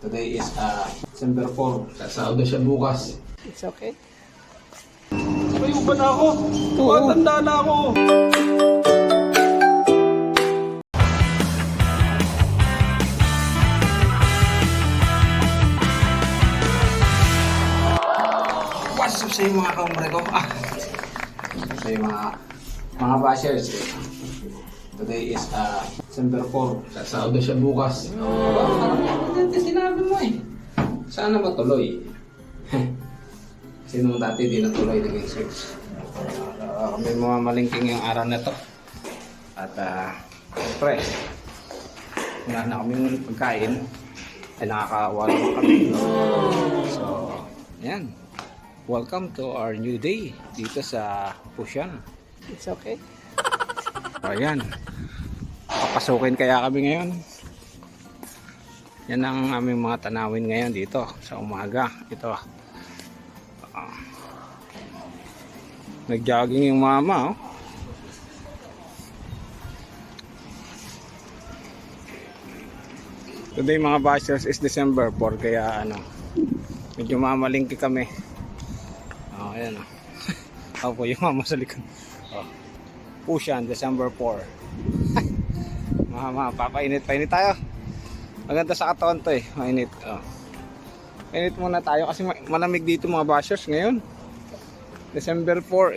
Today is December 4. Sasahod na siya bukas. It's okay. May uban na ako. Matanda na ako. What's up sa mga kaumbre ko? Sa mga bashers. Today is December 4. Sasahod na siya bukas. Sinabi mo eh. Sana matuloy. Sino dati di natuloy naging search. May mga malingking yung araw na to. At siyempre, wala na kami pagkain. Ay nakakaawa naman kami. So, yan. Welcome to our new day dito sa Pusyan. It's okay. Ayan. Papasukin kaya kami ngayon. Yan ang aming mga tanawin ngayon dito sa umaga. Ito. Nag-jogging yung mama. Oh. Today mga bashers is December 4 kaya medyo mamalingki kami. Ayan o. Ako po yung mama sa likod. Pusyan, December 4. Mama, papainit tayo. Maganda sa katawan to eh, mainit. Mainit muna tayo kasi malamig dito mga bashers ngayon. December 4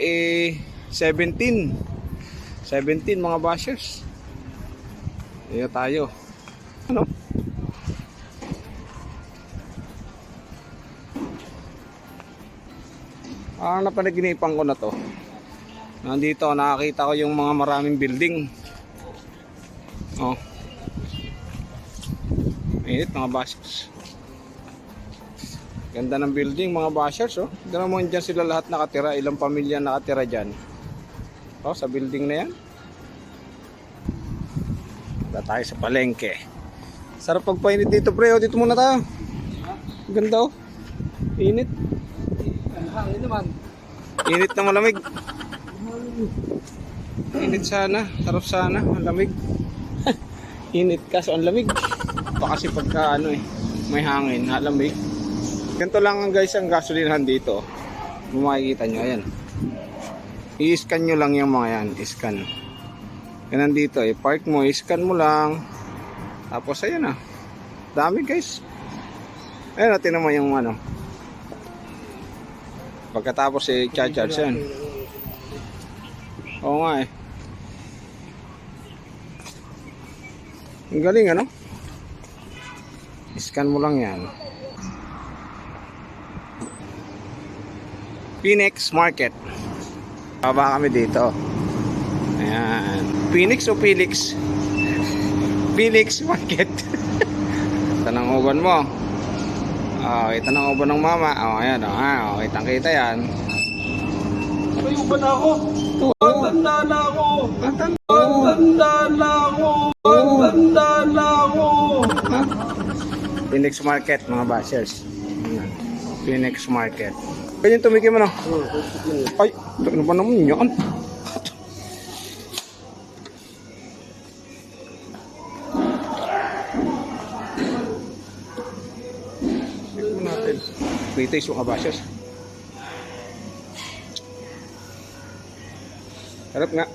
17 mga bashers. Ayan tayo. Ano? Napanaginipan ko na to. Nandito nakakita ko yung mga maraming building. Mainit mga bashers. Ganda ng building mga bashers. Gano'n mo dyan sila lahat nakatira. Ilang pamilya nakatira dyan. Sa building na yan. Punta tayo sa palengke. Sarap pagpainit dito pre. Dito muna tayo. Ganda Init. Hangin naman. Init na malamig. Init sana. Sarap sana. Ang lamig. Init kaso ang lamig. Pa kasi pagka may hangin, halamig. Ganito lang guys ang gasolinahan dito. Kung makikita nyo, ayan. I-scan nyo lang yung mga yan. I-scan. Yan dito park mo, i-scan mo lang. Tapos ayan dami guys. Ayan natin naman yung pagkatapos i-charge yan. Oo nga Ang galing I-scan mo lang yan. Phoenix Market. Baba kami dito. Ayan. Phoenix o Felix? Felix Market. Ito ng uban mo. Ito ng uban ng mama. Ayan kitang kita yan. May uban na ako. Matanda na ako. Phoenix Market mga bashers. Phoenix Market. Ganyan tumigil mo Ay, ano ba naman yan? Tignan natin. May taste mga bashers. Sarap nga.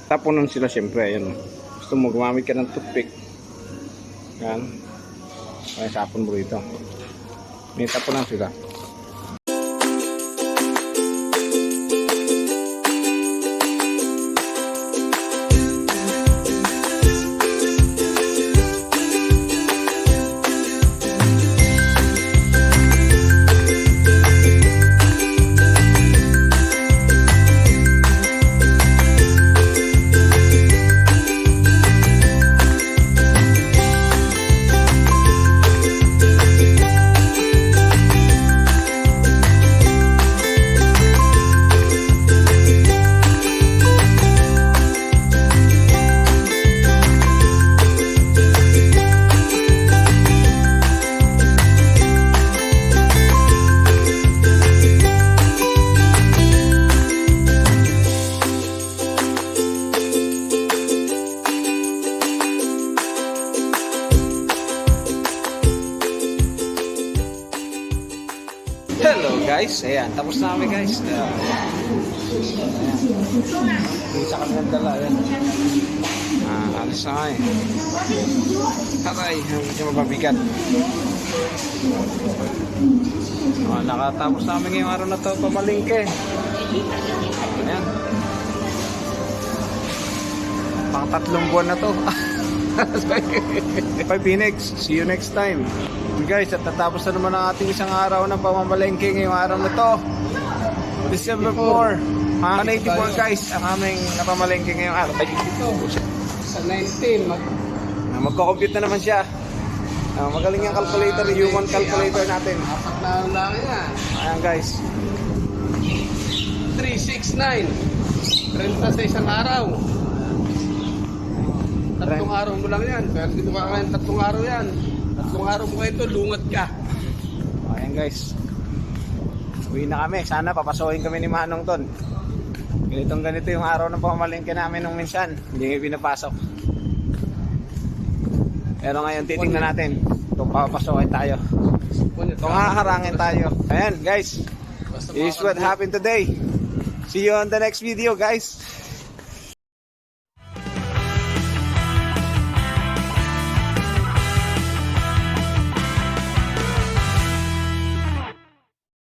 Tapunan sila siyempre. Ayan. Gusto mo gumamit ka ng toothpick. Yan. Ay, sapon mo rito. May tapunan sila. Hello guys, ayan, tapos na kami guys. Ayan. Isa kami ng dala, ayan. Alis na kami. Aray, medyo mababigat. Nakatapos na kami ngayong araw na to, pamalingke. Ayan. Pang 3 buwan na to. Bye Phoenix, see you next time. Guys, at natapos na naman ang ating isang araw ng pamamalengke ngayong araw na to. December 4. 184 guys, ang aming napamalengke ngayong araw. Ay, Sa 19, magko-compute na naman siya. Magaling yung calculator, human calculator natin. apat na lang yan. Ayan guys. 369. 30 sa isang araw. 3 araw mo lang yan. Pero dito ka ngayon 3 araw yan. 3 araw mo kayo ito, lungat ka. Ayan guys. Uwi na kami. Sana papasukin kami ni Manong Ton. Ganito yung araw ng pamamalengke namin nung minsan. Hindi kami pinapasok. Pero ngayon titingnan natin kung papasokin tayo. Kung haharangin tayo. Ayan guys. This is what happened today. See you on the next video guys.